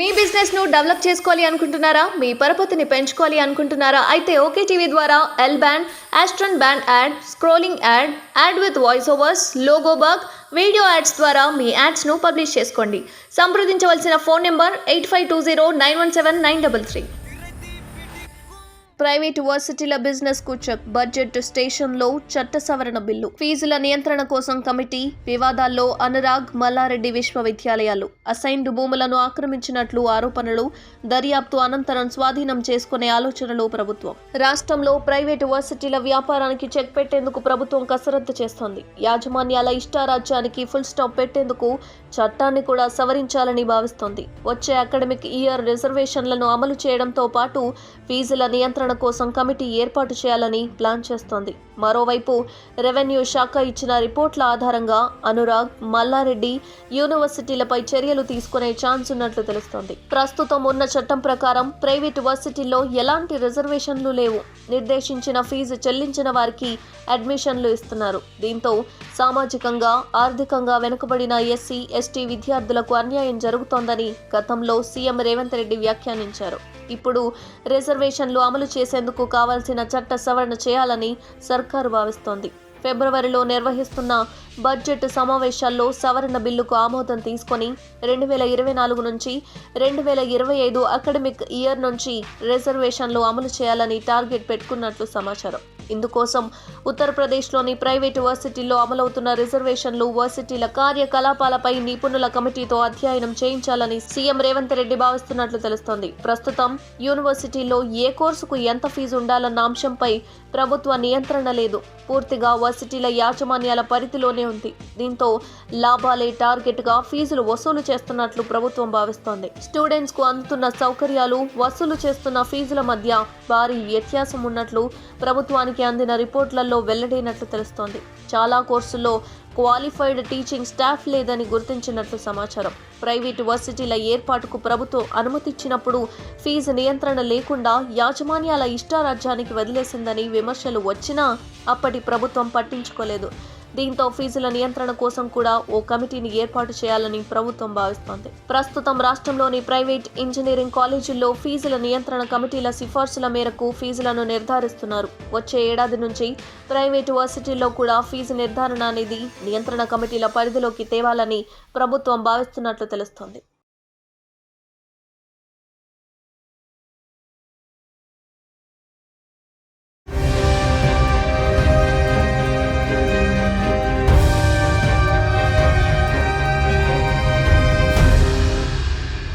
మీ business ను develop చేసుకోవాలి అనుకుంటున్నారా? మీ పరపతిని పెంచుకోవాలి అనుకుంటున్నారా? అయితే ఓకే టీవీ ద్వారా L band, aston band ad, scrolling ad, ad with voice overs, logo bug, video ads ద్వారా మీ యాడ్స్ ను పబ్లిష్ చేసుకోండి. సంప్రదించవలసిన ఫోన్ నెంబర్ 8520917933. ప్రైవేటు వర్సిటీల బిజినెస్ కు చెక్. బడ్జెట్ స్టేషన్లో చట్ట సవరణ బిల్లు. ఫీజుల నియంత్రణ కోసం కమిటీ. వివాదాల్లో అనురాగ్, మల్లారెడ్డి విశ్వవిద్యాలయాలు. అసైన్డ్ భూములను ఆక్రమించినట్లు ఆరోపణలు. దర్యాప్తు అనంతరం స్వాధీనం చేసుకునే ఆలోచనలో ప్రభుత్వం. రాష్ట్రంలో ప్రైవేటు వర్సిటీల వ్యాపారానికి చెక్ పెట్టేందుకు ప్రభుత్వం కసరత్తు చేస్తోంది. యాజమాన్యాల ఇష్టారాజ్యానికి ఫుల్ స్టాప్ పెట్టేందుకు చట్టాన్ని కూడా సవరించాలని భావిస్తోంది. వచ్చే అకాడమిక్ ఇయర్ రిజర్వేషన్లను అమలు చేయడంతో పాటు ఫీజుల నియంత్రణ కోసం కమిటీ ఏర్పాటు చేయాలని ప్లాన్ చేస్తోంది. మరోవైపు రెవెన్యూ శాఖ ఇచ్చిన రిపోర్ట్ల ఆధారంగా అనురాగ్, మల్లారెడ్డి యూనివర్సిటీలపై చర్యలు తీసుకునే ఛాన్స్ ఉన్నట్లు తెలుస్తోంది. ప్రస్తుతం ఉన్న చట్టం ప్రకారం ప్రైవేటు వర్సిటీల్లో ఎలాంటి రిజర్వేషన్లు లేవు. నిర్దేశించిన ఫీజు చెల్లించిన వారికి అడ్మిషన్లు ఇస్తున్నారు. దీంతో సామాజికంగా, ఆర్థికంగా వెనుకబడిన ఎస్సీ, ఎస్టీ విద్యార్థులకు అన్యాయం జరుగుతోందని గతంలో సీఎం రేవంత్ రెడ్డి వ్యాఖ్యానించారు. ఇప్పుడు రిజర్వేషన్లు అమలు చేసేందుకు కావాల్సిన చట్ట సవరణ చేయాలని సర్కారు భావిస్తోంది. ఫిబ్రవరిలో నిర్వహిస్తున్న బడ్జెట్ సమావేశాల్లో సవరణ బిల్లుకు ఆమోదం తీసుకొని 2024 నుంచి 2025 అకాడమిక్ ఇయర్ నుంచి రిజర్వేషన్లు అమలు చేయాలని టార్గెట్ పెట్టుకున్నట్లు సమాచారం. ఇందుకోసం ఉత్తరప్రదేశ్లోని ప్రైవేటు వర్సిటీల్లో అమలవుతున్న రిజర్వేషన్లు, వర్సిటీల కార్యకలాపాలపై నిపుణుల కమిటీతో అధ్యయనం చేయించాలని సీఎం రేవంత్ రెడ్డి భావిస్తున్నట్లు తెలుస్తోంది. ప్రస్తుతం యూనివర్సిటీల్లో ఏ కోర్సుకు ఎంత ఫీజు ఉండాలన్న అంశంపై ప్రభుత్వ నియంత్రణ లేదు. పూర్తిగా వర్సిటీల యాజమాన్యాల పరిధిలోనే ఉంది. దీంతో లాభాలే టార్గెట్ గా ఫీజులు వసూలు చేస్తున్నట్లు ప్రభుత్వం భావిస్తోంది. స్టూడెంట్స్ కు అందుతున్న సౌకర్యాలు, వసూలు చేస్తున్న ఫీజుల మధ్య భారీ వ్యత్యాసం ఉన్నట్లు ప్రభుత్వానికి అందిన రిపోర్ట్లలో వెల్లడైనట్లు తెలుస్తోంది. చాలా కోర్సుల్లో క్వాలిఫైడ్ టీచింగ్ స్టాఫ్ లేదని గుర్తించినట్లు సమాచారం. ప్రైవేటు వర్సిటీల ఏర్పాటుకు ప్రభుత్వం అనుమతిచ్చినప్పుడు ఫీజు నియంత్రణ లేకుండా యాజమాన్యాల ఇష్టారాజ్యానికి వదిలేసిందని విమర్శలు వచ్చినా అప్పటి ప్రభుత్వం పట్టించుకోలేదు. దీంతో ఫీజుల నియంత్రణ కోసం కూడా ఓ కమిటీని ఏర్పాటు చేయాలని ప్రభుత్వం భావిస్తోంది. ప్రస్తుతం రాష్ట్రంలోని ప్రైవేట్ ఇంజనీరింగ్ కాలేజీల్లో ఫీజుల నియంత్రణ కమిటీల సిఫార్సుల మేరకు ఫీజులను నిర్ధారిస్తున్నారు. వచ్చే ఏడాది నుంచి ప్రైవేటు వర్సిటీల్లో కూడా ఫీజు నిర్ధారణ అనేది నియంత్రణ కమిటీల పరిధిలోకి తేవాలని ప్రభుత్వం భావిస్తున్నట్లు తెలుస్తోంది.